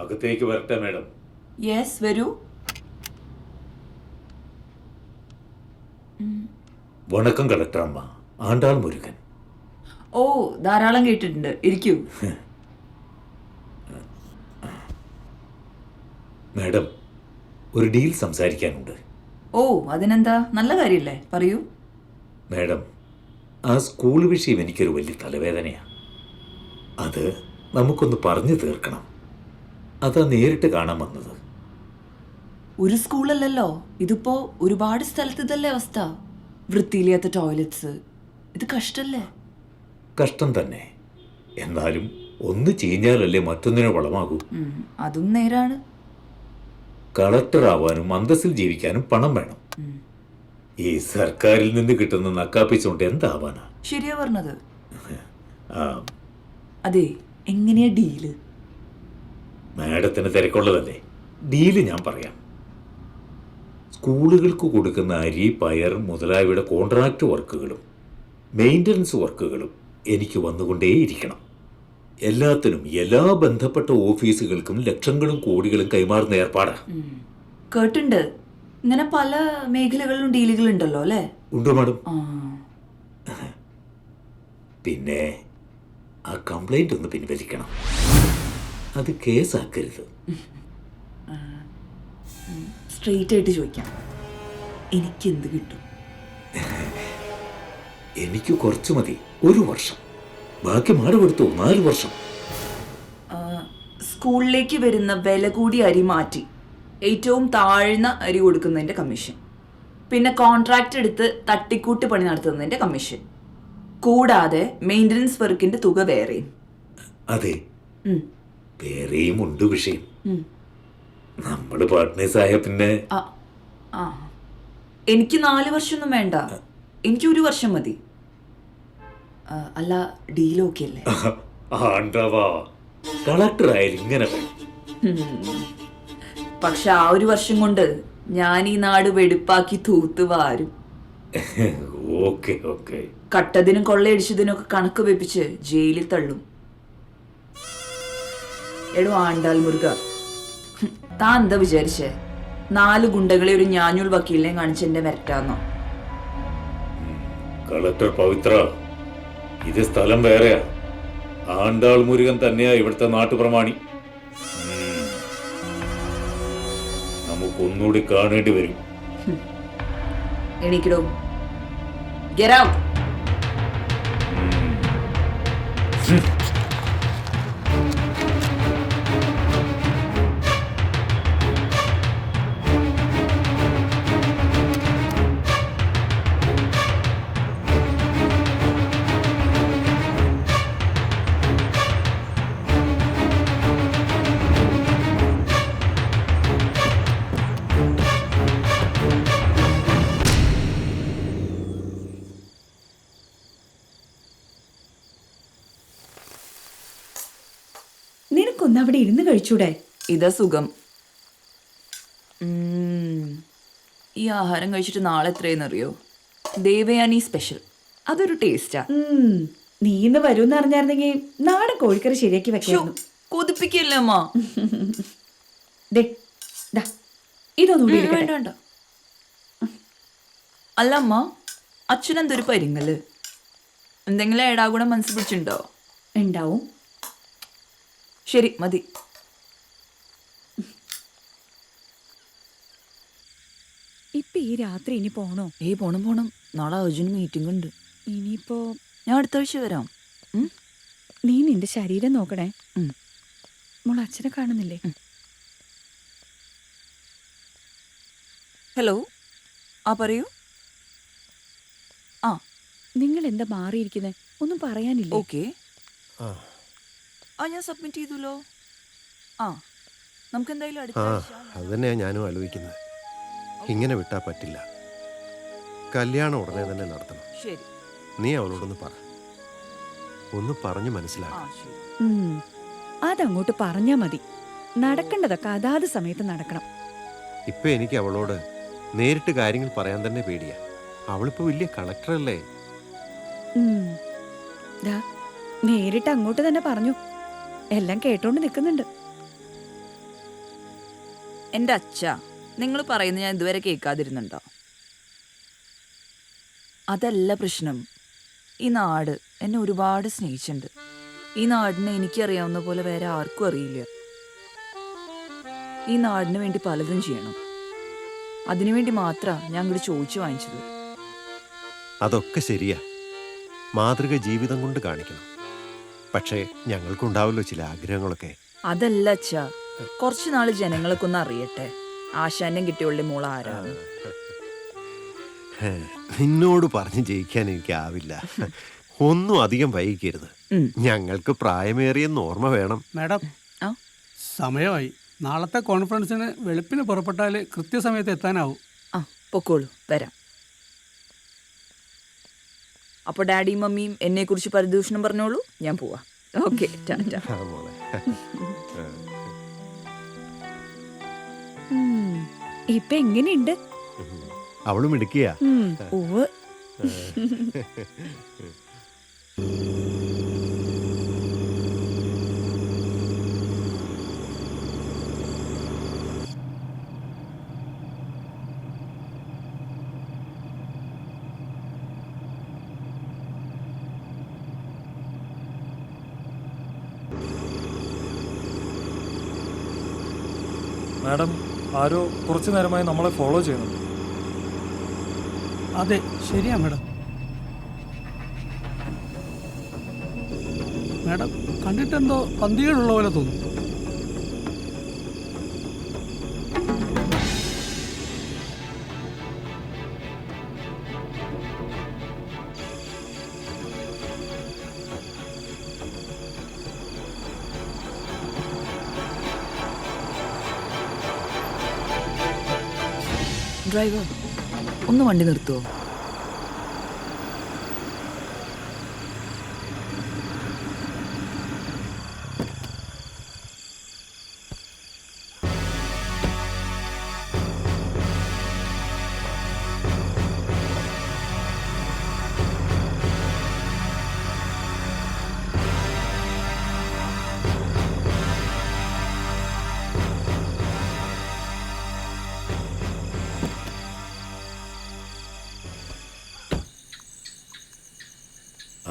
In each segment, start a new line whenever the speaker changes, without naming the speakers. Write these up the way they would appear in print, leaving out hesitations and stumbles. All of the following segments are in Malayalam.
അകത്തേക്ക് വരട്ടെ മാഡം?
യെസ്, വരൂ.
വണക്കം കളക്ടർ അമ്മ, ആണ്ടാൾ മുരുകൻ.
ഓ, ധാരാളം കേട്ടിട്ടുണ്ട്. ഇരിക്കൂ.
മാഡം, ഒരു ഡീൽ സംസാരിക്കാനുണ്ട്.
ഓ, അതിനെന്താ, നല്ല കാര്യല്ലേ, പറയൂ.
മാഡം, ആ സ്കൂൾ വിഷയം എനിക്കൊരു വലിയ തലവേദനയാണ്. അത് നമുക്കൊന്ന് പറഞ്ഞു തീർക്കണം. അതാ നേരിട്ട് കാണാൻ വന്നത്.
ഒരു സ്കൂളല്ലല്ലോ ഇതിപ്പോ, ഒരുപാട് സ്ഥലത്ത് ഇതല്ലേ അവസ്ഥ. വൃത്തിയില്ലാത്ത ടോയ്ലറ്റ്സ്, ഇത് കഷ്ടല്ലേ?
കഷ്ടം തന്നെ. എന്നാലും ഒന്ന് ചീഞ്ഞാലല്ലേ മറ്റൊന്നിനെ വളമാകൂ.
അതും നേരാണ്.
കളക്ടർ ആവാനും അന്തസ്സിൽ ജീവിക്കാനും പണം വേണം. ഈ സർക്കാരിൽ നിന്ന് കിട്ടുന്ന നക്കാപ്പിച്ചുകൊണ്ട് എന്താവാനാ?
ശരിയാ പറഞ്ഞത്.
ആ,
അതെ, എങ്ങനെയാ ഡീല്?
മാഡത്തിന് തിരക്കുള്ളതല്ലേ, ഡീല് ഞാൻ പറയാം. സ്കൂളുകൾക്ക് കൊടുക്കുന്ന അരി, പയർ മുതലായവയുടെ കോൺട്രാക്ട് വർക്കുകളും മെയിൻ്റനൻസ് വർക്കുകളും എനിക്ക് വന്നുകൊണ്ടേയിരിക്കണം. എല്ലാത്തിനും എല്ലാ ബന്ധപ്പെട്ട ഓഫീസുകൾക്കും ലക്ഷങ്ങളും കോടികളും കൈമാറുന്ന ഏർപ്പാടാണ്.
കേട്ടുണ്ട്, ഇങ്ങനെ പല മേഖലകളിലും ഡീലുകളുണ്ടല്ലോ അല്ലേ?
ഉണ്ട് മാഡം.
ആ,
പിന്നെ ആ കംപ്ലൈന്റ് ഒന്ന് പിൻവലിക്കണം. അത് കേസാക്കരുത്.
സ്ട്രെയിറ്റ് ആയിട്ട് ചോദിക്കാം, എനിക്ക് എന്ത് കിട്ടും?
എനിക്ക് കുറച്ച് മതി, 1 വർഷം. ബാക്കി മാടമെടുത്തു 4 വർഷം.
സ്കൂളിലേക്ക് വരുന്ന വില കൂടിയ അരി മാറ്റി ഏറ്റവും താഴ്ന്ന അരി കൊടുക്കുന്നതിന്റെ കമ്മീഷൻ, പിന്നെ കോൺട്രാക്ട് എടുത്ത് തട്ടിക്കൂട്ട് പണി നടത്തുന്നതിന്റെ കമ്മീഷൻ, കൂടാതെ മെയിൻ്റനൻസ് വർക്കിന്റെ തുക വേറെയും.
അതെ, വേറെയും ഉണ്ട് വിഷയം. നമ്മള് പാർട്ട്നേഴ്സ് ആയ പിന്നെ
ആ, എനിക്ക് 4 വർഷമൊന്നും വേണ്ട, എനിക്ക് 1 വർഷം മതി. അല്ല, ഡീൽ ഓക്കെ അല്ലേ?
ആണ്ടവാ, കളക്ടർ ആയാലും ഇങ്ങനെ വേണം.
പക്ഷെ ആ 1 വർഷം കൊണ്ട് ഞാൻ ഈ നാട് വെടുപ്പാക്കി തൂത്ത് വാരും.
Okay okay.
കട്ടതിനും കൊള്ളയടിച്ചതിനും ഒക്കെ കണക്ക് വെപ്പിച്ച് ജയിലിൽ തള്ളും. എടോ ആണ്ടാൽ മുരുക, താൻ എന്താ വിചാരിച്ചേ? 4 ഗുണ്ടകളെ ഒരു ഞാഞ്ഞൂൽ വക്കീലിനെ കാണിച്ച് എന്റെ വരട്ടാന്നോ?
കളക്ടർ പവിത്ര, ഇത് സ്ഥലം വേറെയാ. ആണ്ടാൾ മുരുകൻ തന്നെയാ ഇവിടുത്തെ നാട്ടുപ്രമാണി. നമുക്കൊന്നുകൂടി കാണേണ്ടി വരും.
എണീക്കടോ, ഗെറ്റ് ഔട്ട്.
നിനക്കൊന്ന് അവിടെ ഇരുന്ന് കഴിച്ചൂടെ?
ഇതാ സുഖം. ഈ ആഹാരം കഴിച്ചിട്ട് നാളെ എത്രയെന്നറിയോ? ദേവയാനി സ്പെഷ്യൽ, അതൊരു ടേസ്റ്റാ.
നീ ഇന്ന് വരൂന്ന് അറിഞ്ഞായിരുന്നെങ്കിൽ നാടൻ കോഴിക്കറി ശരിയാക്കി വെക്കായിരുന്നു.
കൊതിപ്പിക്കല്ലേ അമ്മ.
ഇതൊന്നുകൂടി
വേണ്ട വേണ്ട. അല്ല അമ്മ, അച്ഛനെന്തൊരു പരിങ്ങല്? എന്തെങ്കിലും ഏടാകൂടം മനസ്സിൽ പിടിച്ചിട്ടുണ്ടോ?
ഉണ്ടാവും.
ശരി, മതി.
ഇപ്പൊ ഈ രാത്രി ഇനി പോണോ?
പോണം. നാളെ അർജുന് മീറ്റിംഗ് ഉണ്ട്.
ഇനിയിപ്പോ
ഞാൻ അടുത്ത ആഴ്ച വരാം.
നീ നിന്റെ ശരീരം നോക്കണേ. മോൾ അച്ഛനെ കാണുന്നില്ലേ?
ഹലോ, ആ പറയൂ.
നിങ്ങൾ എന്താ മാറിയിരിക്കുന്നത്? ഒന്നും പറയാനില്ല.
ഓക്കെ, ഞാൻ സബ്മിറ്റ് ചെയ്തല്ലോ. നമുക്ക് എന്തായാലും അടുത്ത ആഴ്ച.
അത് തന്നെയാ ഞാനും ആലോചിക്കുന്നത്. ഇങ്ങനെ വിട്ടാ പറ്റില്ല. കല്യാണം ഉടനെ തന്നെ നടത്തണം.
ശരി,
നീ അവളോടൊന്ന് പറ, ഒന്ന് പറഞ്ഞു മനസ്സിലാക്കാം.
ശരി.
അതങ്ങോട്ട് പറഞ്ഞാ മതി. നടക്കേണ്ടതൊക്കെ അതാത് സമയത്ത് നടക്കണം.
ഇപ്പൊ എനിക്ക് അവളോട് നേരിട്ട് കാര്യങ്ങൾ പറയാൻ തന്നെ പേടിയാ. അവളിപ്പോ വലിയ കളക്ടറല്ലേ.
നേരിട്ട് അങ്ങോട്ട് തന്നെ പറഞ്ഞു. എല്ലാം കേട്ടോണ്ട് നിൽക്കുന്നുണ്ട്.
എൻ്റെ അച്ഛ, നിങ്ങൾ പറയുന്നത് ഞാൻ ഇതുവരെ കേൾക്കാതിരുന്നുണ്ടോ? അതല്ല പ്രശ്നം. ഈ നാട് എന്നെ ഒരുപാട് സ്നേഹിച്ചിട്ടുണ്ട്. ഈ നാടിനെ എനിക്കറിയാവുന്ന പോലെ വേറെ ആർക്കും അറിയില്ല. ഈ നാടിന് വേണ്ടി പലതും ചെയ്യണം. അതിനുവേണ്ടി മാത്രമാണ് ഞാൻ ഇങ്ങോട്ട് ചോദിച്ചു വാങ്ങിച്ചത്.
അതൊക്കെ ശരിയാ, മാതൃക ജീവിതം കൊണ്ട് കാണിക്കണം. പക്ഷേ ഞങ്ങൾക്കുണ്ടാവല്ലോ ചില ആഗ്രഹങ്ങളൊക്കെ.
അതല്ല അച്ഛാ, കുറച്ചു നാള് ജനങ്ങളൊക്കെ ഒന്ന് അറിയട്ടെ ആശാന്യം കിട്ടിയുള്ള മോൾ ആരാണ്.
നിന്നോട് പറഞ്ഞ് ജയിക്കാൻ എനിക്കാവില്ല. ഒന്നും അധികം വൈകിക്കരുത്. ഞങ്ങൾക്ക് പ്രായമേറിയെന്ന് ഓർമ്മ വേണം.
മാഡം,
ആ?
സമയമായി. നാളത്തെ കോൺഫറൻസിന് വെളുപ്പിന് പുറപ്പെട്ടാൽ കൃത്യസമയത്ത് എത്താനാവും.
ആ, പൊക്കോളൂ, വരാം. അപ്പോൾ ഡാഡിയും മമ്മിയും എന്നെ കുറിച്ച് പരിദൂഷണം പറഞ്ഞോളൂ, ഞാൻ പോവാ. ഓക്കെ, ടാറ്റ.
ആ മോളെ.
ഇപ്പൊ എങ്ങനെയുണ്ട്?
അവളും ഇടുക്കിയ.
ഓവ്.
മാഡം, ആരോ കുറച്ചു നേരമായി നമ്മളെ ഫോളോ ചെയ്യുന്നുണ്ട്.
അതെ, ശരിയാ മാഡം. മാഡം, കണ്ടിട്ടെന്തോ പന്തികളുള്ള പോലെ തോന്നുന്നു.
ഡ്രൈവർ, ഒന്ന് വണ്ടി നിർത്തുവോ?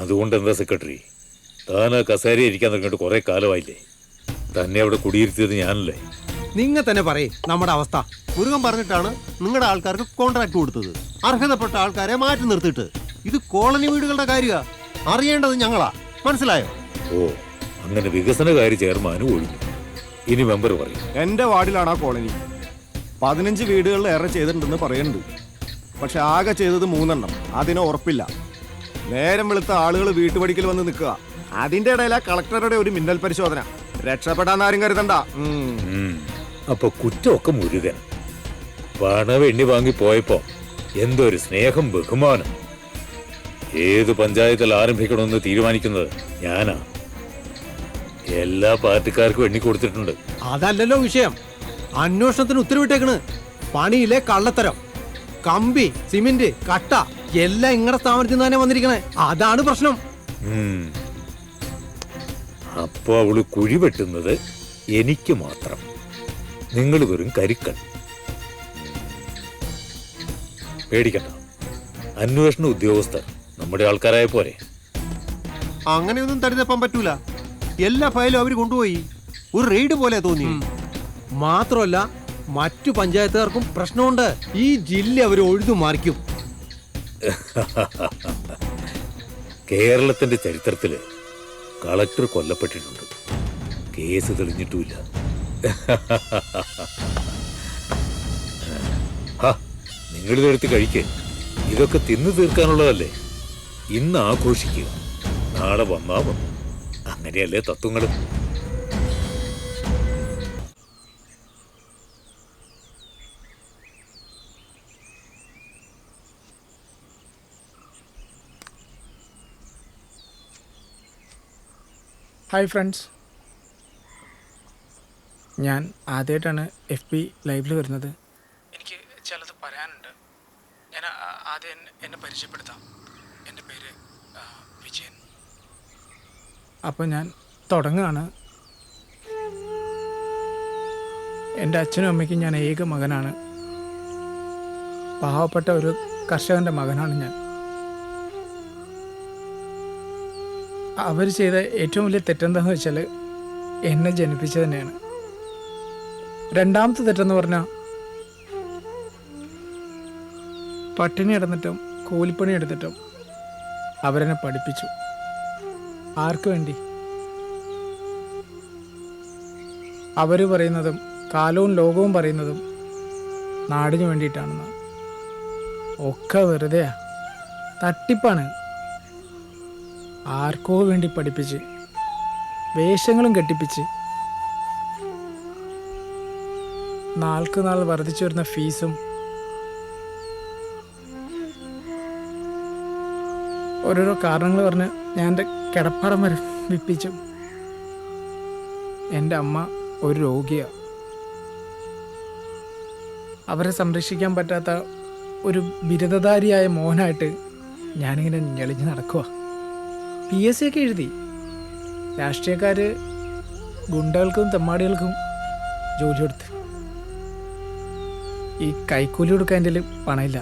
അതുകൊണ്ട് എന്താ സെക്രട്ടറി, താൻ ആ കസേര ഇരിക്കാൻ തുടങ്ങിയിട്ട് കുറെ കാലമായില്ലേ? തന്നെ അവിടെ കുടിയിരുത്തിയത് ഞാനല്ലേ?
നിങ്ങൾ തന്നെ പറയേ നമ്മുടെ അവസ്ഥ.
മുരുകൻ പറഞ്ഞിട്ടാണ് നിങ്ങളുടെ ആൾക്കാർക്ക് കോൺട്രാക്ട് കൊടുത്തത്. അർഹതപ്പെട്ട ആൾക്കാരെ മാറ്റി നിർത്തിയിട്ട്. ഇത് കോളനി വീടുകളുടെ കാര്യമാണ്, അറിയേണ്ടത് ഞങ്ങളാ. മനസ്സിലായോ?
ഓ, അങ്ങനെ വികസനകാര്യ ചെയർമാനും ഒഴിഞ്ഞു. ഇനി മെമ്പർ പറയും.
എന്റെ വാർഡിലാണ് ആ കോളനി. 15 വീടുകളിൽ ഏറെ ചെയ്തിട്ടുണ്ടെന്ന് പറയുന്നുണ്ട്. പക്ഷെ ആകെ ചെയ്തത് 3 അതിന് ഉറപ്പില്ല. നേരം വെളുത്ത ആളുകൾ വീട്ടുപടിക്കൽ വന്ന് നിൽക്കുക. അതിന്റെ ഇടയിലാ കളക്ടറുടെ ഒരു മിന്നൽ പരിശോധന. രക്ഷപ്പെടാന്നാരും കരുതണ്ട.
അപ്പൊ കുറ്റമൊക്കെ മുരുകൻ. പണം എണ്ണി വാങ്ങി പോയപ്പോ എന്തൊരു സ്നേഹം, ബഹുമാനം. ഏത് പഞ്ചായത്തിൽ ആരംഭിക്കണമെന്ന് തീരുമാനിക്കുന്നത് ഞാനാ. എല്ലാ പാർട്ടിക്കാർക്കും എണ്ണി കൊടുത്തിട്ടുണ്ട്.
അതല്ലല്ലോ വിഷയം. അന്വേഷണത്തിന് ഉത്തരവിട്ടേക്കണ്. പണിയിലെ കള്ളത്തരം, കമ്പി, സിമെന്റ്, കട്ട എല്ലാം ഇങ്ങടെ സ്ഥാപനത്തിൽ തന്നെ വന്നിരിക്കണേ. അതാണ് പ്രശ്നം.
അപ്പൊ അവള് കുഴി വെട്ടുന്നത് എനിക്ക് മാത്രം. നിങ്ങൾ വെറും കരിക്കൺ. പേടിക്കണ്ട, അന്വേഷണ ഉദ്യോഗസ്ഥർ നമ്മുടെ ആൾക്കാരായ പോരെ.
അങ്ങനെയൊന്നും തടുത്തപ്പാൻ പറ്റൂല. എല്ലാ ഫയലും അവർ കൊണ്ടുപോയി. ഒരു റെയ്ഡ് പോലെ തോന്നി.
മാത്രമല്ല മറ്റു പഞ്ചായത്തുകാർക്കും പ്രശ്നമുണ്ട്. ഈ ജില്ല അവർ ഒഴുതു മാറിക്കും.
കേരളത്തിന്റെ ചരിത്രത്തില് കളക്ടർ കൊല്ലപ്പെട്ടിട്ടുണ്ട്, കേസ് തെളിഞ്ഞിട്ടുമില്ല. നിങ്ങളിതെടുത്ത് കഴിക്കേ, ഇതൊക്കെ തിന്നു തീർക്കാനുള്ളതല്ലേ. ഇന്ന് ആഘോഷിക്കുക, നാളെ വന്നാ വന്നു. അങ്ങനെയല്ലേ തത്വങ്ങളും.
ഹായ് ഫ്രണ്ട്സ്, ഞാൻ ആദ്യമായിട്ടാണ് FB ലൈവിൽ വരുന്നത്. എനിക്ക് ചിലത് പറയാനുണ്ട്. ഞാൻ ആദ്യം എന്നെ പരിചയപ്പെടുത്താം. എൻ്റെ പേര് വിജയൻ. അപ്പോൾ ഞാൻ തുടങ്ങുകയാണ്. എൻ്റെ അച്ഛനും അമ്മയ്ക്കും ഞാൻ ഏക മകനാണ്. പാവപ്പെട്ട ഒരു കർഷകൻ്റെ മകനാണ് ഞാൻ. അവർ ചെയ്ത ഏറ്റവും വലിയ തെറ്റെന്താണെന്ന് വെച്ചാൽ എന്നെ ജനിപ്പിച്ചത് തന്നെയാണ്. രണ്ടാമത്തെ തെറ്റെന്ന് പറഞ്ഞാൽ പട്ടിണി കിടന്നിട്ടും കൂലിപ്പണി എടുത്തിട്ടും അവരെന്നെ പഠിപ്പിച്ചു. ആർക്ക് വേണ്ടി? അവർ പറയുന്നതും കാലവും ലോകവും പറയുന്നതും നാടിന് വേണ്ടിയിട്ടാണെന്ന്. ഒക്കെ വെറുതെയാ, തട്ടിപ്പാണ്. ആർക്കോ വേണ്ടി പഠിപ്പിച്ച് വേഷങ്ങളും കെട്ടിപ്പിച്ച് നാൾക്ക് നാൾ വർദ്ധിച്ചു വരുന്ന ഫീസും ഓരോരോ കാരണങ്ങൾ പറഞ്ഞ് ഞാൻ എൻ്റെ കിടപ്പാടം വരെ വിപ്പിച്ചു. എൻ്റെ അമ്മ ഒരു രോഗിയാണ്. അവരെ സംരക്ഷിക്കാൻ പറ്റാത്ത ഒരു ബിരുദധാരിയായ മോനായിട്ട് ഞാനിങ്ങനെ ഞെളിഞ്ഞ് നടക്കുക. PSC ഒക്കെ എഴുതി. രാഷ്ട്രീയക്കാർ ഗുണ്ടകൾക്കും തെമ്മാടികൾക്കും ജോലി കൊടുത്ത് ഈ കൈക്കൂലി കൊടുക്കാൻ എൻ്റെ പണമില്ല.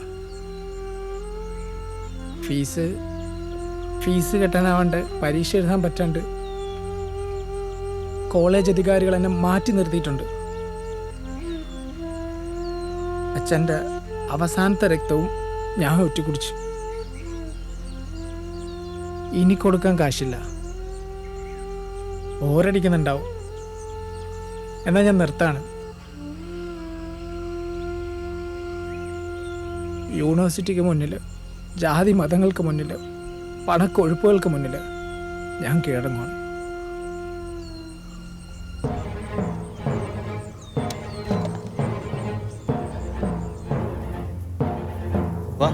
ഫീസ് കെട്ടാനാവാണ്ട് പരീക്ഷ എഴുതാൻ പറ്റാണ്ട് കോളേജ് അധികാരികൾ എന്നെ മാറ്റി നിർത്തിയിട്ടുണ്ട്. അച്ഛൻ്റെ അവസാനത്തെ രക്തവും ഞാൻ ഒറ്റിക്കുടിച്ചു. ഇനി കൊടുക്കാൻ കാശില്ല. ബോറടിക്കുന്നുണ്ടാവും. എന്നാൽ ഞാൻ നിർത്താണ്. യൂണിവേഴ്സിറ്റിക്ക് മുന്നിൽ, ജാതി മതങ്ങൾക്ക് മുന്നിൽ, പണക്കൊഴുപ്പുകൾക്ക് മുന്നിൽ ഞാൻ കീഴടങ്ങുകയാണ്.
വാ.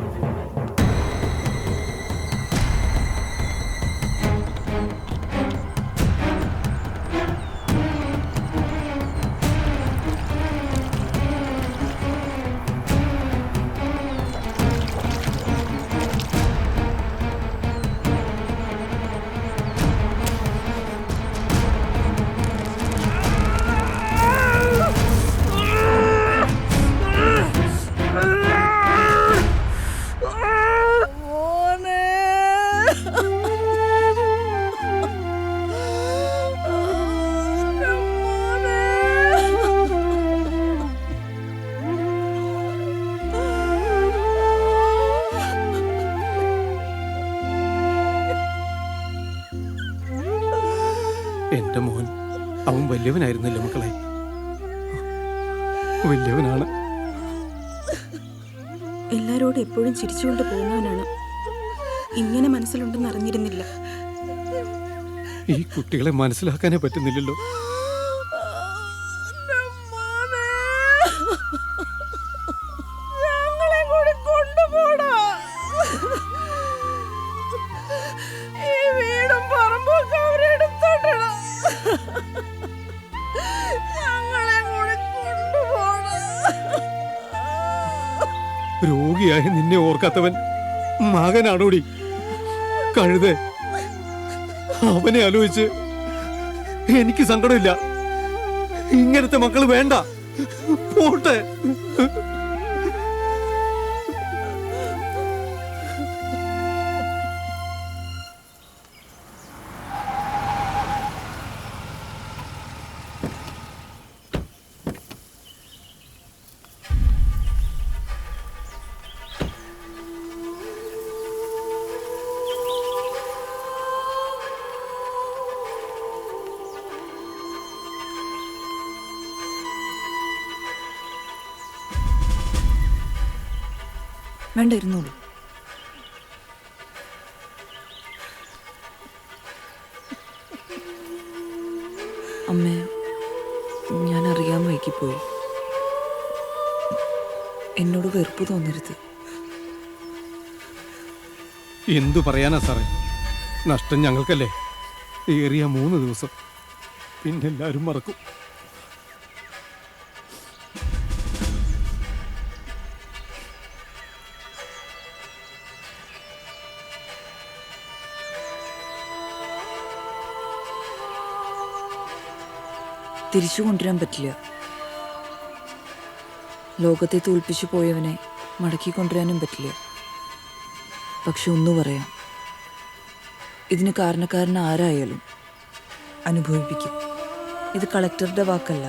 എൻ്റെ മോൻ, അവൻ വലിയവനായിരുന്നല്ലോ മക്കളെ. വലിയവനാണ്.
എല്ലാരോടും എപ്പോഴും ചിരിച്ചുകൊണ്ട് പോകുന്നവനാണ്. ഇങ്ങനെ മനസ്സിലുണ്ടെന്ന് അറിഞ്ഞിരുന്നില്ല.
ഈ കുട്ടികളെ മനസ്സിലാക്കാനേ പറ്റുന്നില്ലല്ലോ. രോഗിയായ നിന്നെ ഓർക്കാത്തവൻ മകനാണോടി കഴുത? അവനെ ആലോചിച്ച് എനിക്ക് സങ്കടമില്ല. ഇങ്ങനത്തെ മക്കൾ വേണ്ട, പോട്ടെ.
വേണ്ട, ഇരുന്നോളൂ. അമ്മേ, ഞാൻ അറിയാൻ വൈകിപ്പോയി. എന്നോട് വെറുപ്പ് തോന്നരുത്.
എന്തു പറയാനാ സാറേ, നഷ്ടം ഞങ്ങൾക്കല്ലേ. ഏറിയ 3 ദിവസം, പിന്നെ എല്ലാവരും മറക്കും.
തിരിച്ചു കൊണ്ടുവരാൻ പറ്റില്ല. ലോകത്തെ തോൽപ്പിച്ചു പോയവനെ മടക്കി കൊണ്ടുവരാനും പറ്റില്ല. പക്ഷെ ഒന്നു പറയാം, ഇതിന് കാരണക്കാരൻ ആരായാലും അനുഭവിപ്പിക്കും. ഇത് കളക്ടറുടെ വാക്കല്ല,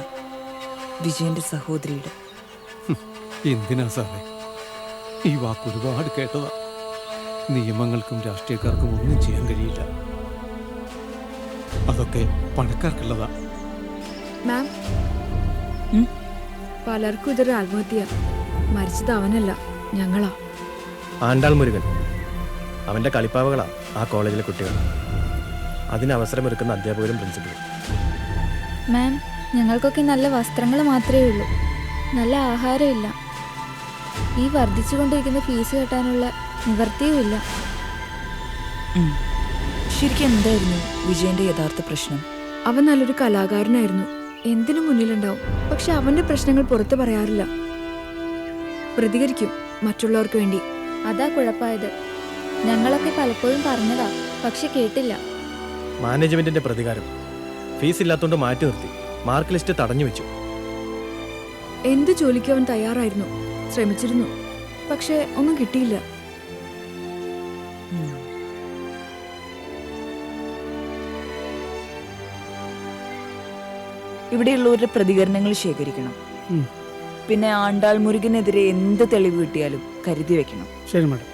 വിജയന്റെ സഹോദരിയുടെ.
എന്തിനാ സാറേ ഈ വാക്ക് ഒരുപാട് കേട്ടതാ. നിയമങ്ങൾക്കും രാഷ്ട്രീയക്കാർക്കും ഒന്നും ചെയ്യാൻ കഴിയില്ല. അതൊക്കെ പണക്കാർക്കുള്ളതാ.
മാം, പലർക്കും ഇതൊരു ആത്മഹത്യ. മരിച്ചത് അവനല്ല, ഞങ്ങളാ.
ആണ്ടാൾ മുരുകൻ അവന്റെ കളിപ്പാവകളാ ആ കോളേജിലെ കുട്ടികൾ. അതിന് അവസരമൊരുക്കുന്ന അധ്യാപകരും പ്രിൻസിപ്പലും.
മാം, ഞങ്ങൾക്കൊക്കെ നല്ല വസ്ത്രങ്ങൾ മാത്രമേ ഉള്ളൂ, നല്ല ആഹാരമില്ല. ഈ വർദ്ധിച്ചുകൊണ്ടിരിക്കുന്ന ഫീസ് കെട്ടാനുള്ള നിവർത്തിയുമില്ല.
ശരിക്കും എന്തായിരുന്നു വിജയന്റെ യഥാർത്ഥ പ്രശ്നം?
അവൻ നല്ലൊരു കലാകാരനായിരുന്നു, എന്തിനു മുന്നിലുണ്ടാവും. പക്ഷെ അവന്റെ പ്രശ്നങ്ങൾ പുറത്തു പറയാറില്ല. പ്രതികരിക്കും മറ്റുള്ളവർക്ക് വേണ്ടി. അതാ കുഴപ്പമായത്. ഞങ്ങളൊക്കെ പലപ്പോഴും പറഞ്ഞതാ, പക്ഷെ കേട്ടില്ല.
മാനേജ്മെന്റിന്റെ പ്രതികാരം ഫീസ് ഇല്ലാത്തോണ്ട് മാറ്റി നിർത്തി, മാർക്ക് ലിസ്റ്റ് തടഞ്ഞു വെച്ചു.
എന്ത് ജോലിക്കും അവൻ തയ്യാറായിരുന്നു, ശ്രമിച്ചിരുന്നു. പക്ഷെ ഒന്നും കിട്ടിയില്ല.
ഇവിടെയുള്ളവരുടെ പ്രതികരണങ്ങൾ ശേഖരിക്കണം. പിന്നെ ആണ്ടാൾ മുരുകനെതിരെ എന്ത് തെളിവ് കിട്ടിയാലും കരുതി വെക്കണം.
ശരി മാഡം.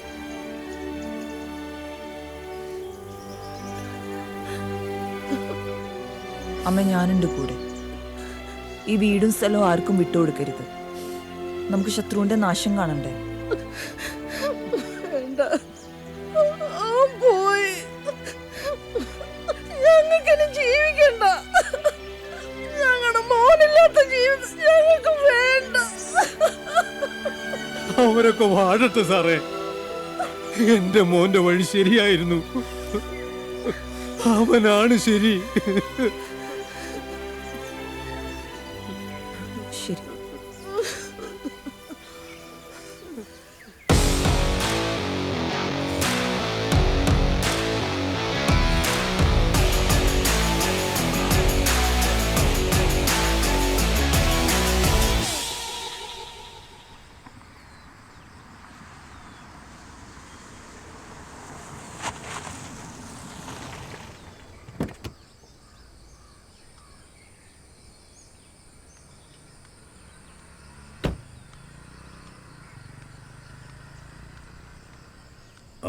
അമ്മ, ഞാനുണ്ട് കൂടെ. ഈ വീടും സ്ഥലവും ആർക്കും വിട്ടുകൊടുക്കരുത്. നമുക്ക് ശത്രുവിന്റെ നാശം കാണണ്ടേ?
പോയി, ഞങ്ങൾക്കിനി ജീവിക്കണ്ട. ഞങ്ങളുടെ മോനില്ലാത്ത ജീവിതം ഞങ്ങൾക്ക് വേണ്ട.
അവരൊക്കെ വാഴട്ടെ സാറേ. എന്റെ മോന്റെ വഴി ശരിയായിരുന്നു. അവനാണ് ശരി.
ശരി.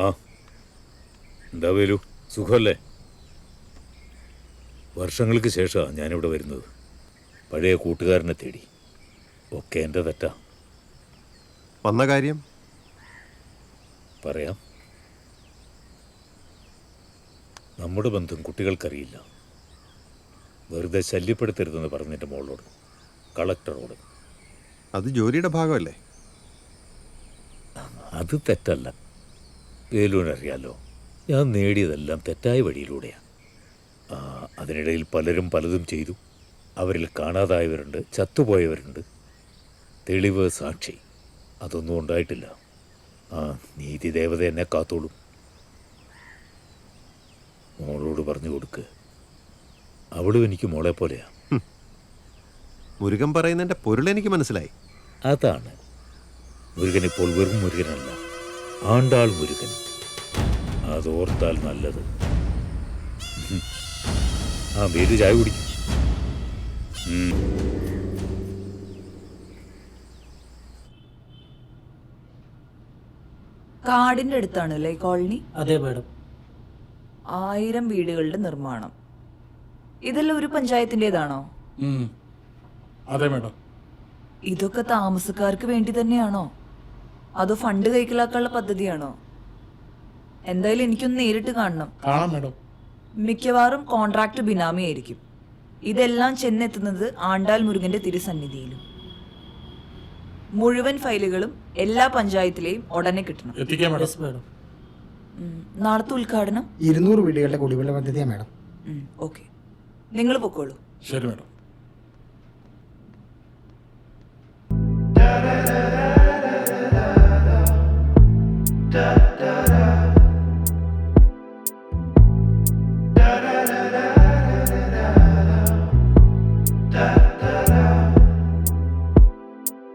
ആ, എന്താ വേലു, സുഖമല്ലേ? വർഷങ്ങൾക്ക് ശേഷമാണ് ഞാനിവിടെ വരുന്നത്, പഴയ കൂട്ടുകാരനെ തേടി. ഒക്കെ എൻ്റെ തെറ്റാ.
വന്ന കാര്യം
പറയാം. നമ്മുടെ ബന്ധം കുട്ടികൾക്കറിയില്ല. വെറുതെ ശല്യപ്പെടുത്തരുതെന്ന് പറഞ്ഞെൻ്റെ മോളോട്, കളക്ടറോട്.
അത് ജോലിയുടെ ഭാഗമല്ലേ?
അത് തെറ്റല്ല. വേലുവിനറിയാലോ, ഞാൻ നേടിയതെല്ലാം തെറ്റായ വഴിയിലൂടെയാണ്. അതിനിടയിൽ പലരും പലതും ചെയ്തു. അവരിൽ കാണാതായവരുണ്ട്, ചത്തുപോയവരുണ്ട്. തെളിവ്, സാക്ഷി, അതൊന്നും ഉണ്ടായിട്ടില്ല. നീതി ദേവത എന്നെ കാത്തോളും. മോളോട് പറഞ്ഞു കൊടുക്ക്. അവളും എനിക്ക് മോളെ പോലെയാ.
മുരുകൻ പറയുന്നതിന്റെ പൊരുൾ എനിക്ക് മനസ്സിലായി.
അതാണ്, മുരുകൻ ഇപ്പോൾ വെറും മുരുകനല്ല, ആണ്ടാൾ മുരുകൻ. അതോർത്താൽ നല്ലത്. വേലു ചായ കുടിക്കും.
കാടിന്റെ അടുത്താണല്ലേ ഈ കോളനി?
അതെ മാഡം.
1000 വീടുകളുടെ നിർമ്മാണം. ഇതെല്ലാം ഒരു പഞ്ചായത്തിൻ്റെതാണോ?
അതെ മാഡം.
ഇതൊക്കെ താമസക്കാർക്ക് വേണ്ടി തന്നെയാണോ, അതോ ഫണ്ട് കൈക്കലാക്കാനുള്ള പദ്ധതിയാണോ? എന്തായാലും എനിക്കൊന്ന് നേരിട്ട് കാണണം.
കാണാം മാഡം.
മിക്കവാറും കോൺട്രാക്ട് ബിനാമി ആയിരിക്കും. ഇതെല്ലാം ചെന്നെത്തുന്നത് ആണ്ടാൾ മുരുകന്റെ തിരുസന്നിധിയിലും. മുഴുവൻ ഫയലുകളും എല്ലാ പഞ്ചായത്തിലെയും ഉടനെ കിട്ടണം.
എത്തിക്കാം മാഡം.
നാളത്തെ ഉദ്ഘാടനം
200 വീടുകളുടെ കുടിവെള്ള പദ്ധതിയാണ് മാഡം.
ഓക്കെ, നിങ്ങൾ പൊക്കോളൂ.
ശരി മാഡം.